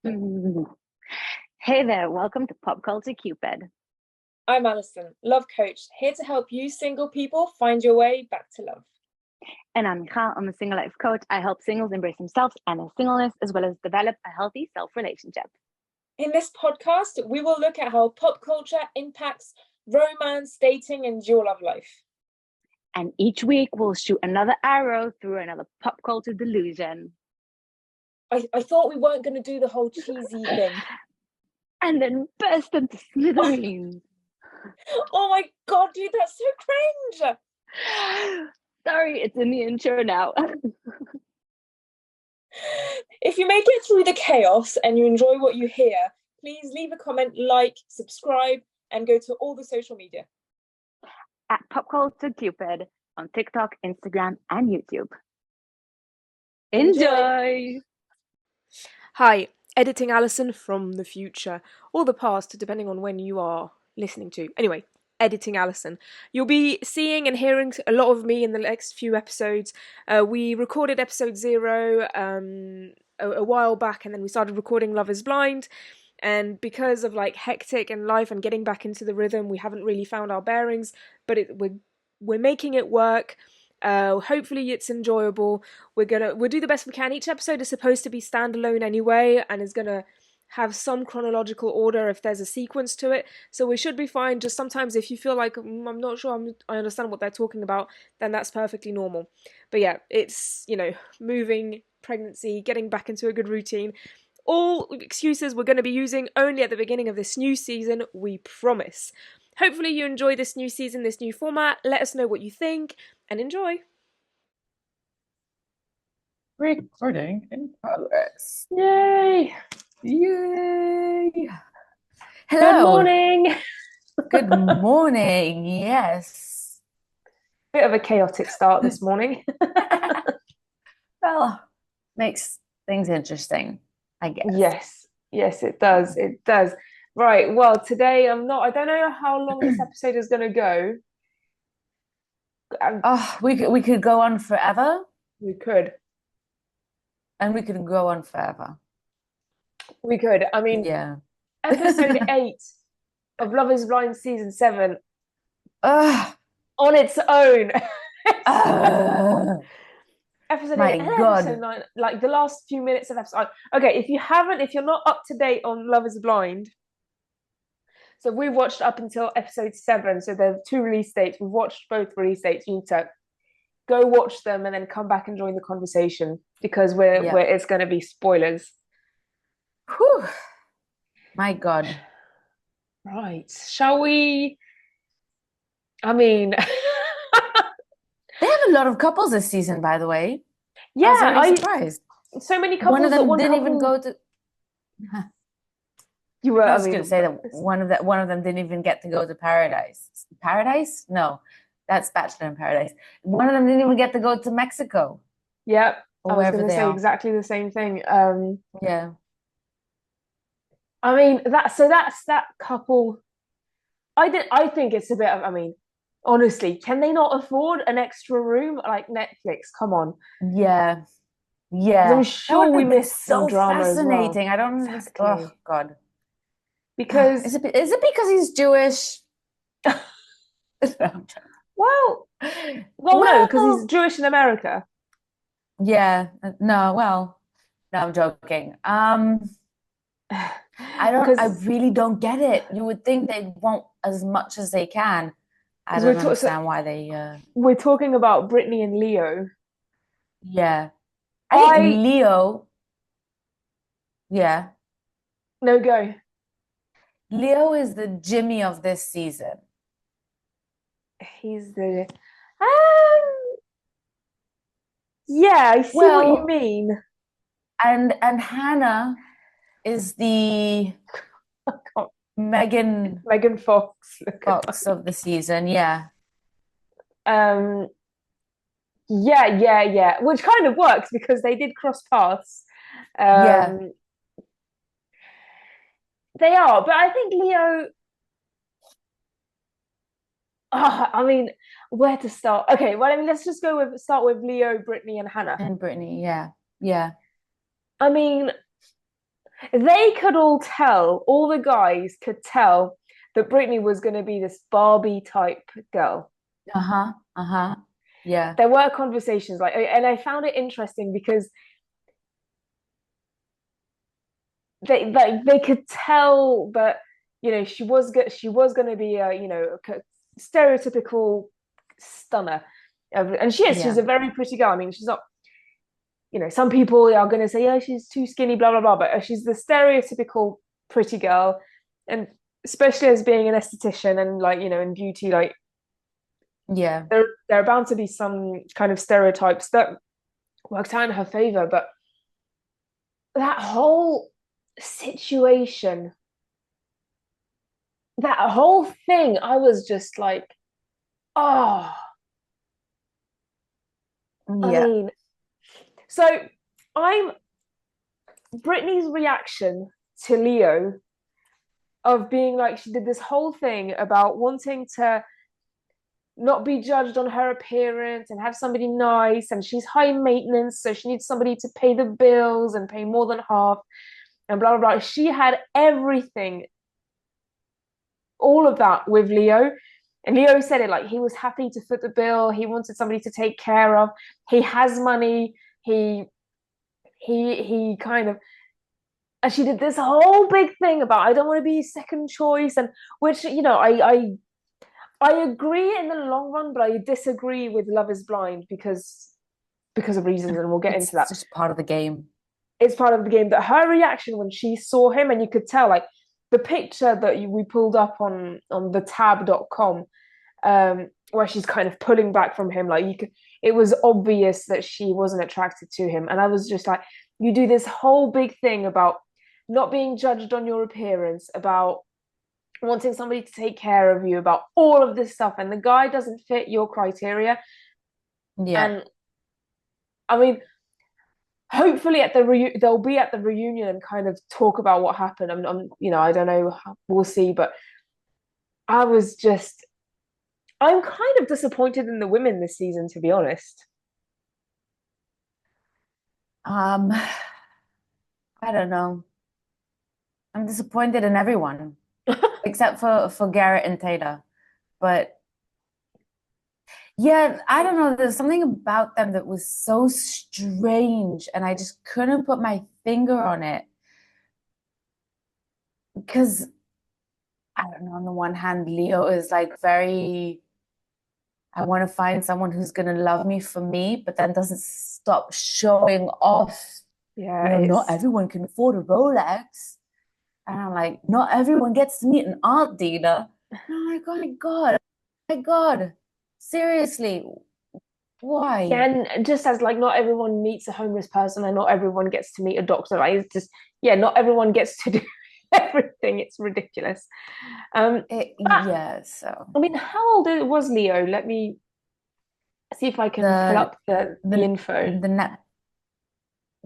Mm. Hey there, welcome to Pop Culture Cupid. I'm Alison, love coach, here to help you single people find your way back to love. And I'm Michal, I'm a single life coach. I help singles embrace themselves and their singleness, as well as develop a healthy self relationship. In this podcast, we will look at how pop culture impacts romance, dating, and your love life. And each week we'll shoot another arrow through another pop culture delusion. I thought we weren't going to do the whole cheesy thing. And then burst into smithereens. Oh my god, dude, that's so cringe! Sorry, it's in the intro now. If you make it through the chaos and you enjoy what you hear, please leave a comment, like, subscribe, and go to all the social media. At Pop Culture Cupid on TikTok, Instagram, and YouTube. Enjoy! Hi, editing Alison from the future, or the past, depending on when you are listening to. Anyway, editing Alison. You'll be seeing and hearing a lot of me in the next few episodes. We recorded episode 0 a while back, and then we started recording Love is Blind. And because of hectic and life and getting back into the rhythm, we haven't really found our bearings, but we're making it work. Hopefully it's enjoyable. We'll do the best we can. Each episode is supposed to be standalone anyway, and is gonna have some chronological order if there's a sequence to it. So we should be fine. Just sometimes if you feel like I'm not sure I understand what they're talking about, then that's perfectly normal. But yeah, it's moving, pregnancy, getting back into a good routine. All excuses we're going to be using only at the beginning of this new season, we promise. Hopefully you enjoy this new season, this new format. Let us know what you think, and enjoy. Recording in progress. Yay! Yay! Hello. Good morning! Good morning, yes. Bit of a chaotic start this morning. Well, makes things interesting, I Yes, guess. it does. It does. Right, well, today I don't know how long this episode is going to go. Oh, we could go on forever, We could. and we could go on forever. We could. I mean, Yeah. episode 8 of Love is Blind season 7 Ugh. on its own. Episode My 8 and God. episode 9, like the last few minutes of episode. Okay, if you're not up to date on Love is Blind, so we've watched up until episode 7, so there are 2 release dates. We've watched both release dates. You need to go watch them and then come back and join the conversation, because it's going to be spoilers. Whew. My God. Right. Shall we? I mean, they have a lot of couples this season, by the way. Yeah, I was really surprised. So many couples. One of them didn't even go to. You were. I was going to say that one of them didn't even get to go to Paradise. Paradise? No, that's Bachelor in Paradise. One of them didn't even get to go to Mexico. Yep, I was going to say are. exactly the same thing. Yeah. I mean that's that couple. I think it's a bit of. I mean, honestly, can they not afford an extra room like Netflix? Come on. Yeah. Yeah. I'm sure we missed some drama fascinating. as well. I don't understand. Oh God. Because is it because he's Jewish? well, no, because he's Jewish in America. Yeah. No. Well, no, I'm joking. I really don't get it. You would think they want as much as they can. I don't understand why they. We're talking about Brittany and Leo. Yeah, I think Leo. Yeah. No, go. Leo is the Jimmy of this season. He's the. Yeah, I see what you mean. And Hannah is the Megan Fox of the season. Yeah. Yeah, which kind of works because they did cross paths. Yeah. They are, but I think Leo. I mean, where to start? Okay, well, I mean, let's just start with Leo, Brittany, and Hannah. And Brittany, yeah. I mean, They could all tell, all the guys could tell that Brittany was going to be this Barbie type girl. Yeah. There were conversations like, and I found it interesting because they could tell that, you know, she was going to be a, you know, a stereotypical stunner, and she's a very pretty girl. I mean, she's not, you know, some people are going to say, yeah, she's too skinny, blah blah blah, but she's the stereotypical pretty girl, and especially as being an esthetician and, like, you know, in beauty, like, Yeah. there are bound to be some kind of stereotypes that worked out in her favor, but that whole situation, that whole thing, I was just like, oh, I Yeah. mean, so I'm Brittany's reaction to Leo of being like, she did this whole thing about wanting to not be judged on her appearance and have somebody nice, and she's high maintenance, so she needs somebody to pay the bills and pay more than half, and blah blah blah. She had everything, all of that with Leo. And Leo said it like he was happy to foot the bill. He wanted somebody to take care of. He has money. He kind of, and she did this whole big thing about, I don't want to be second choice, and which, you know, I agree in the long run, but I disagree with Love is Blind because of reasons, and we'll get into that. It's just part of the game. It's part of the game. That her reaction when she saw him, and you could tell, like, the picture that we pulled up on the tab.com, where she's kind of pulling back from him, like, you could, it was obvious that she wasn't attracted to him. And I was just like, you do this whole big thing about not being judged on your appearance, about wanting somebody to take care of you, about all of this stuff, and the guy doesn't fit your criteria. Yeah. And I mean, hopefully they'll be at the reunion and kind of talk about what happened. I'm you know, I don't know, we'll see, but I'm kind of disappointed in the women this season, to be honest. I don't know. I'm disappointed in everyone except for Garrett and Taylor. But yeah, I don't know. There's something about them that was so strange, and I just couldn't put my finger on it. Because I don't know, on the one hand, Leo is like very, I want to find someone who's going to love me for me, but then doesn't stop showing off. Yeah, Not everyone can afford a Rolex. And I'm like, not everyone gets to meet an art dealer. And I'm like, oh my God, seriously, why? and just as, like, not everyone meets a homeless person and not everyone gets to meet a doctor, like, it's just, yeah, not everyone gets to do everything. It's ridiculous. Yeah, so I mean, how old was Leo? Let me see if I can pull up the info. The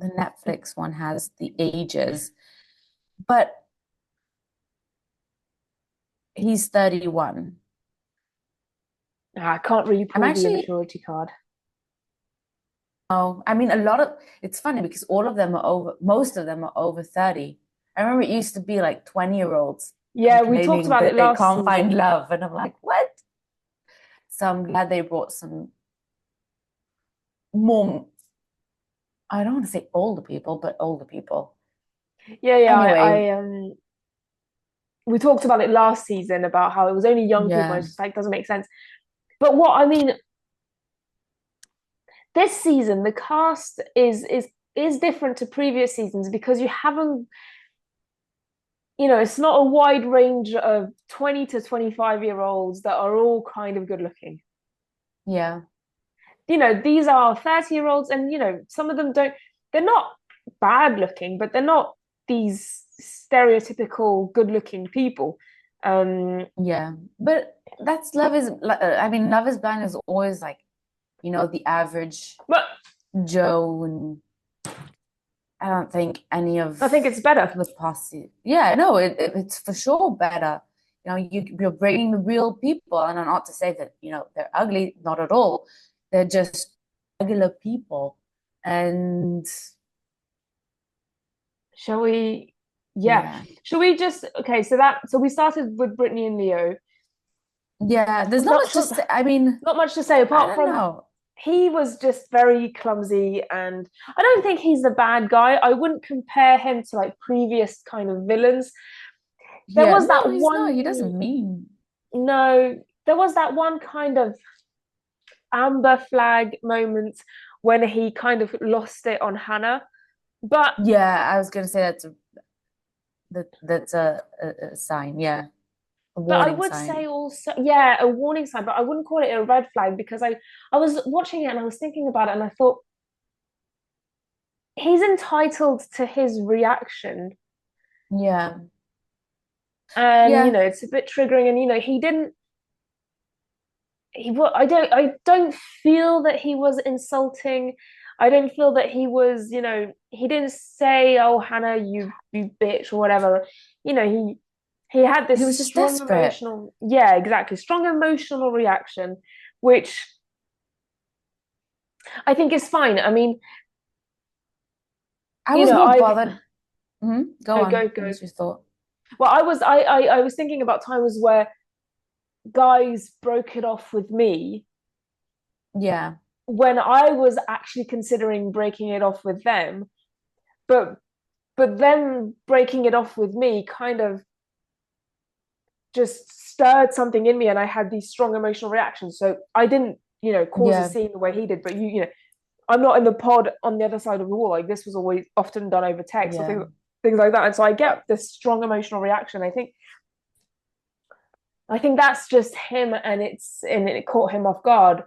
Netflix one has the ages, but he's 31. I can't really pull the immaturity card. Oh, I mean, it's funny because most of them are over 30. I remember it used to be like 20-year-olds. Yeah, we talked about it last season. They can't find love, and I'm like, what? So I'm glad they brought some more, I don't want to say older people, but older people. Yeah, Anyway. We talked about it last season about how it was only young people. It's just like, doesn't make sense. But what I mean, this season the cast is different to previous seasons because you haven't, you know, it's not a wide range of 20 to 25-year-olds that are all kind of good looking. Yeah. You know, these are 30-year-olds, and, you know, some of them they're not bad looking, but they're not these stereotypical good looking people. Yeah, but that's Love is Blind is always like, you know, the average Joe, and I don't think I think it's better. The posse. Yeah, no, it's for sure better. You know, you're bringing the real people, and not to say that, you know, they're ugly, not at all. They're just regular people. And shall we Yeah. Should we just so we started with Brittany and Leo. Yeah, there's not much to say. I mean, not much to say apart from he was just very clumsy, and I don't think he's the bad guy. I wouldn't compare him to like previous kind of villains. There was that one. He doesn't mean. No, there was that one kind of amber flag moment when he kind of lost it on Hannah. But yeah, I was gonna say that's a sign. Yeah. But I would say also, yeah, a warning sign, but I wouldn't call it a red flag because I was watching it and I was thinking about it and I thought he's entitled to his reaction. Yeah. And you know, it's a bit triggering, and you know, I don't feel that he was insulting. I don't feel that he was, you know, he didn't say, "Oh, Hannah, you bitch," or whatever. You know, he had this strong emotional, yeah, exactly, strong emotional reaction, which I think is fine. I mean, I was more bothered. Go on. Go. Finish your thought. Well, I was thinking about times where guys broke it off with me. Yeah. When I was actually considering breaking it off with them, but them breaking it off with me kind of just stirred something in me, and I had these strong emotional reactions. So I didn't, you know, cause a scene the way he did. But you know, I'm not in the pod on the other side of the wall. Like this was always often done over text or things like that. And so I get this strong emotional reaction. I think that's just him, and it caught him off guard.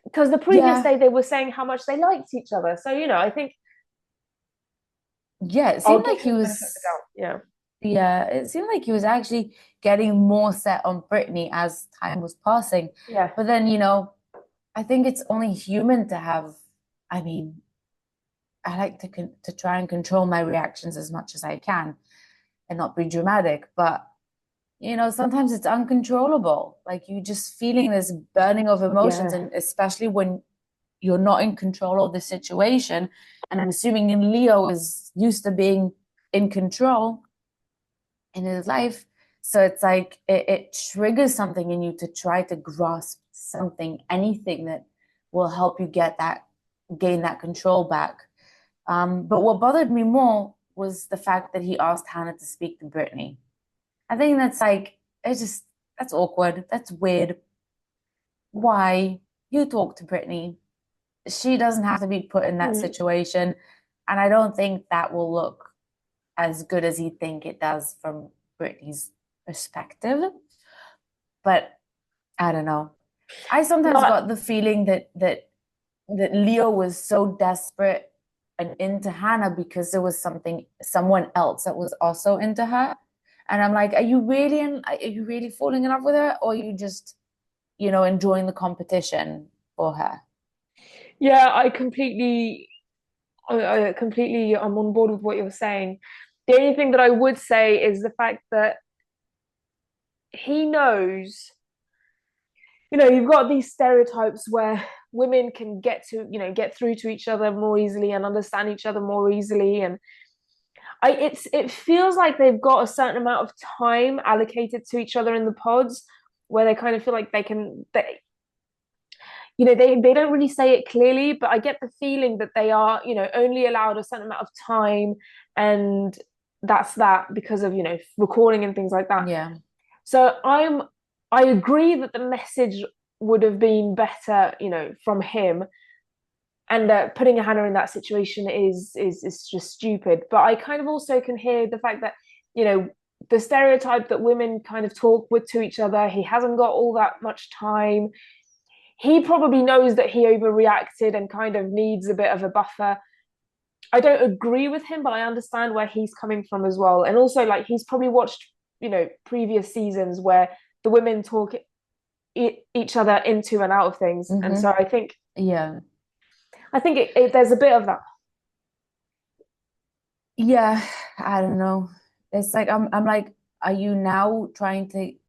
Because the previous day they were saying how much they liked each other. So, you know, I think it seemed like he was it seemed like he was actually getting more set on Brittany as time was passing. Yeah. But then, you know, I think it's only human to have, I mean, I like to try and control my reactions as much as I can and not be dramatic, but you know, sometimes it's uncontrollable. Like you just feeling this burning of emotions, and especially when you're not in control of the situation. And I'm assuming Leo is used to being in control in his life. So it's like it triggers something in you to try to grasp something, anything that will help you gain that control back. But what bothered me more was the fact that he asked Hannah to speak to Brittany. I think that's like, that's awkward. That's weird. Why? You talk to Brittany. She doesn't have to be put in that situation. And I don't think that will look as good as you think it does from Brittany's perspective. But I don't know. I sometimes got the feeling that Leo was so desperate and into Hannah because there was someone else that was also into her. And I'm like, are you really falling in love with her, or are you just, you know, enjoying the competition for her? Yeah, I'm on board with what you're saying. The only thing that I would say is the fact that he knows, you know, you've got these stereotypes where women can get through to each other more easily and understand each other more easily, and it feels like they've got a certain amount of time allocated to each other in the pods where they kind of feel like they don't really say it clearly, but I get the feeling that they are, you know, only allowed a certain amount of time, and that's that because of, you know, recording and things like that. Yeah. So I agree that the message would have been better, you know, from him. And putting Hannah in that situation is just stupid. But I kind of also can hear the fact that, you know, the stereotype that women kind of talk to each other, he hasn't got all that much time. He probably knows that he overreacted and kind of needs a bit of a buffer. I don't agree with him, but I understand where he's coming from as well. And also, like, he's probably watched, you know, previous seasons where the women talk each other into and out of things. And so I think... Yeah. I think there's a bit of that. Yeah, I don't know. It's like I'm like, are you now trying to